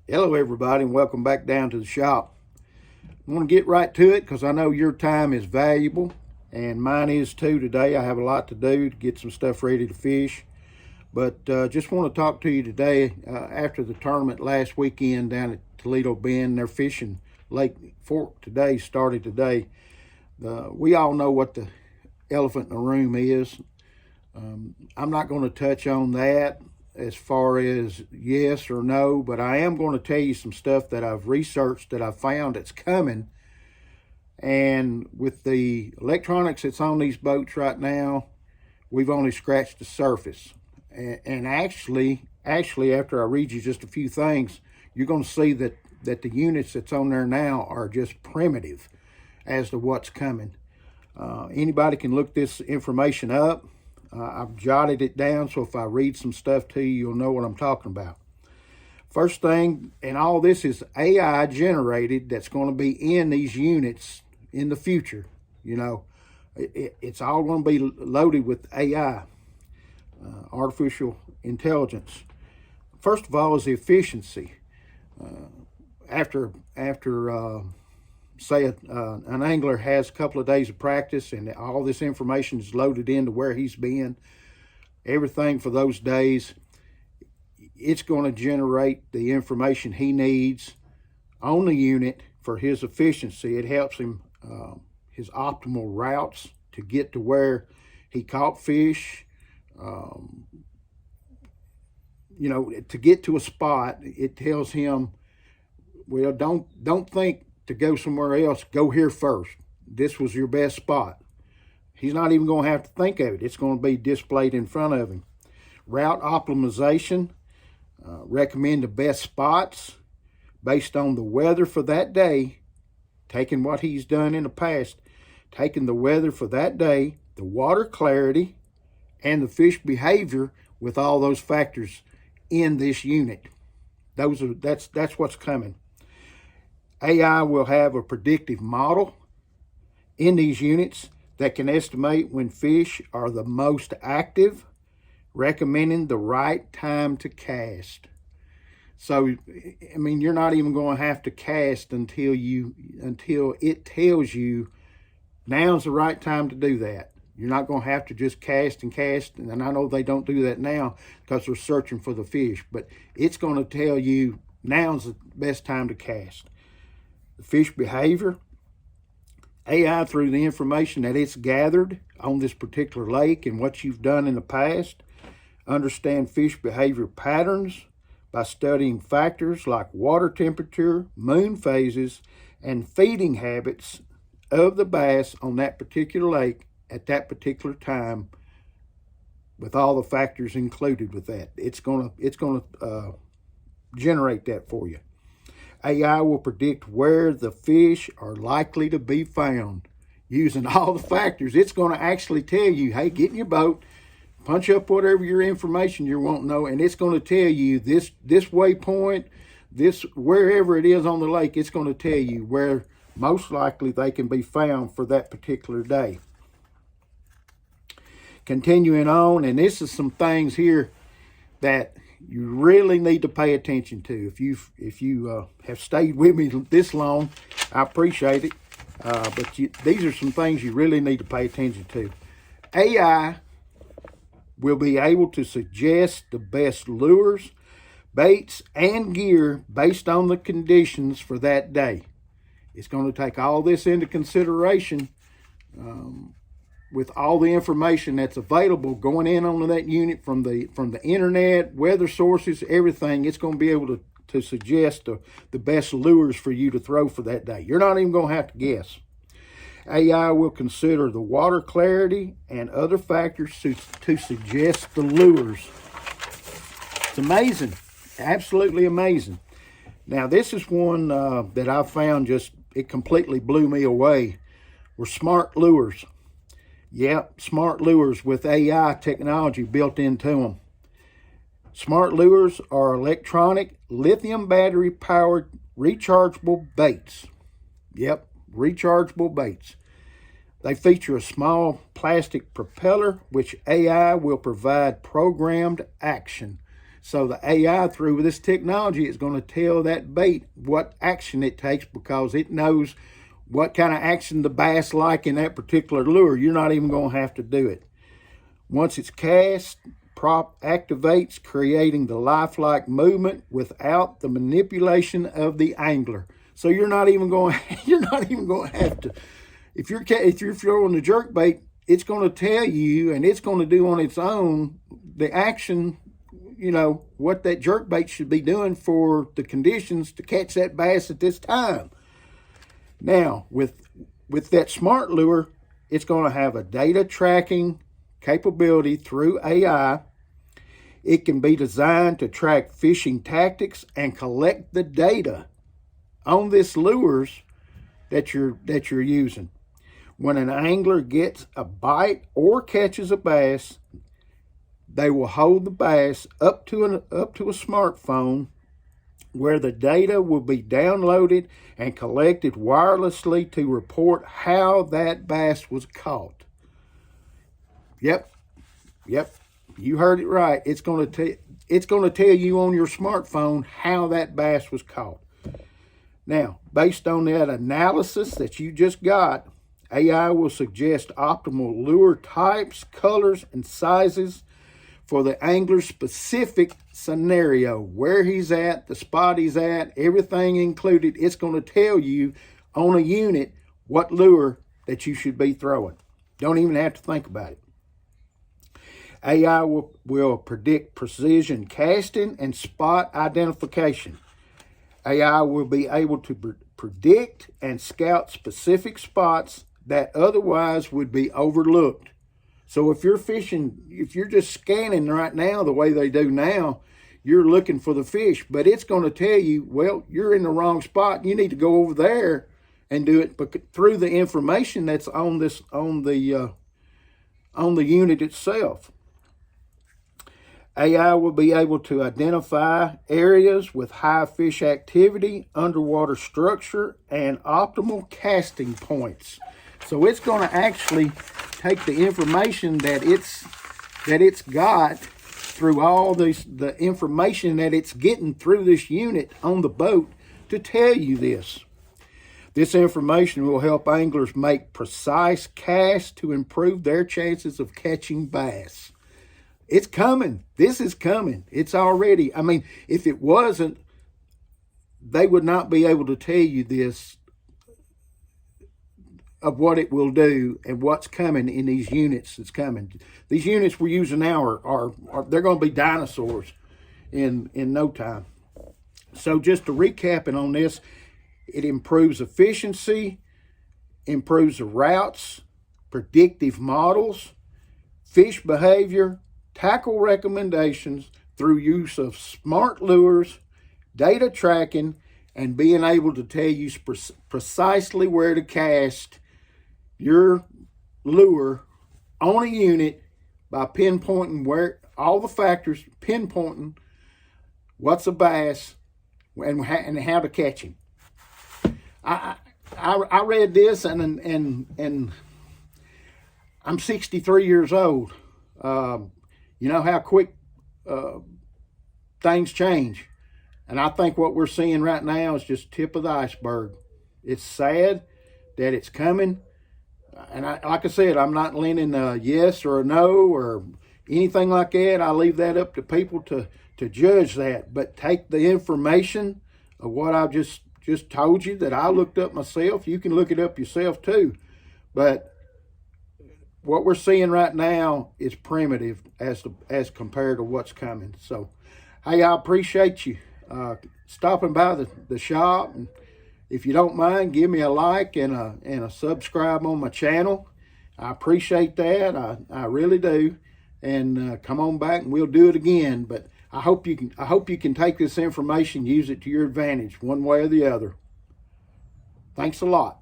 Hello everybody, and welcome back down to the shop. I want to get right to it because I know your time is valuable and mine is too today. I have a lot to do to get some stuff ready to fish, but just want to talk to you today after the tournament last weekend down at Toledo Bend. They're fishing Lake Fork today, started today. We all know what the elephant in the room is. I'm not going to touch on that as far as yes or no, but I am going to tell you some stuff that I've researched that I've found that's coming. And with the electronics that's on these boats right now, we've only scratched the surface. And actually, after I read you just a few things, you're going to see that the units that's on there now are just primitive as to what's coming. Anybody can look this information up. I've jotted it down, so if I read some stuff to you, you'll know what I'm talking about. First thing, and all this is AI generated that's going to be in these units in the future. You know, it's all going to be loaded with AI, artificial intelligence. First of all is the efficiency. After say an angler has a couple of days of practice and all this information is loaded into where he's been, everything for those days, it's going to generate the information he needs on the unit for his efficiency. It helps him his optimal routes to get to where he caught fish. You know, to get to a spot, it tells him, well, don't think to go somewhere else, go here first. This was your best spot. He's not even going to have to think of it. It's going to be displayed in front of him. Route optimization, recommend the best spots based on the weather for that day, taking what he's done in the past, taking the weather for that day, the water clarity, and the fish behavior with all those factors in this unit. That's what's coming. AI will have a predictive model in these units that can estimate when fish are the most active, recommending the right time to cast. So, I mean, you're not even going to have to cast until it tells you now's the right time to do that. You're not going to have to just cast, and I know they don't do that now because they're searching for the fish, but it's going to tell you now's the best time to cast. The fish behavior, AI through the information that it's gathered on this particular lake and what you've done in the past, understand fish behavior patterns by studying factors like water temperature, moon phases, and feeding habits of the bass on that particular lake at that particular time, with all the factors included with that. It's going to generate that for you. AI will predict where the fish are likely to be found. Using all the factors, it's going to actually tell you, hey, get in your boat, punch up whatever your information you want to know, and it's going to tell you this waypoint, this wherever it is on the lake, it's going to tell you where most likely they can be found for that particular day. Continuing on, and this is some things here that you really need to pay attention to. If you have stayed with me this long, I appreciate it. But these are some things you really need to pay attention to. AI will be able to suggest the best lures, baits, and gear based on the conditions for that day. It's going to take all this into consideration with all the information that's available going in on that unit from the internet, weather sources, everything. It's going to be able to suggest the best lures for you to throw for that day. You're not even going to have to guess. AI will consider the water clarity and other factors to suggest the lures. It's amazing, absolutely amazing. Now, this is one that I found it completely blew me away, were smart lures. Yep, smart lures with AI technology built into them. Smart lures are electronic, lithium battery powered, rechargeable baits. Yep, rechargeable baits. They feature a small plastic propeller, which AI will provide programmed action. So the AI through this technology is going to tell that bait what action it takes, because it knows what kind of action the bass like in that particular lure. You're not even going to have to do it. Once it's cast, prop activates, creating the lifelike movement without the manipulation of the angler. So you're not even going to have to. If you're throwing the jerk bait, it's going to tell you, and it's going to do on its own the action, what that jerk bait should be doing for the conditions to catch that bass at this time. Now, with that smart lure, it's going to have a data tracking capability through AI. It can be designed to track fishing tactics and collect the data on this lures that you're using. When an angler gets a bite or catches a bass, they will hold the bass up to a smartphone, where the data will be downloaded and collected wirelessly to report how that bass was caught. Yep, you heard it right. It's going to tell you on your smartphone how that bass was caught. Now, based on that analysis that you just got, AI will suggest optimal lure types, colors, and sizes for the angler's specific scenario, where he's at, the spot he's at, everything included. It's going to tell you on a unit what lure that you should be throwing. Don't even have to think about it. AI will predict precision casting and spot identification. AI will be able to predict and scout specific spots that otherwise would be overlooked. So if you're fishing, if you're just scanning right now the way they do now, you're looking for the fish, but it's going to tell you, well, you're in the wrong spot. You need to go over there and do it through the information that's on the unit itself. AI will be able to identify areas with high fish activity, underwater structure, and optimal casting points. So it's going to actually take the information that it's got through all the information that it's getting through this unit on the boat to tell you this. This information will help anglers make precise casts to improve their chances of catching bass. It's coming. This is coming. It's already. I mean, if it wasn't, they would not be able to tell you this, of what it will do and what's coming in these units that's coming. These units we're using now are they're going to be dinosaurs in no time. So just to recapping on this, it improves efficiency, improves the routes, predictive models, fish behavior, tackle recommendations through use of smart lures, data tracking, and being able to tell you precisely where to cast your lure on a unit by pinpointing where all the factors, pinpointing what's a bass and how to catch him. I read this and I'm 63 years old. You know how quick things change. And I think what we're seeing right now is just tip of the iceberg. It's sad that it's coming. And like I said, I'm not lending a yes or a no or anything like that. I leave that up to people to judge that. But take the information of what I've just told you that I looked up myself. You can look it up yourself too. But what we're seeing right now is primitive as compared to what's coming. So, hey, I appreciate you stopping by the shop. And if you don't mind, give me a like and a subscribe on my channel. I appreciate that. I really do. And come on back and we'll do it again. But I hope you can take this information, use it to your advantage one way or the other. Thanks a lot.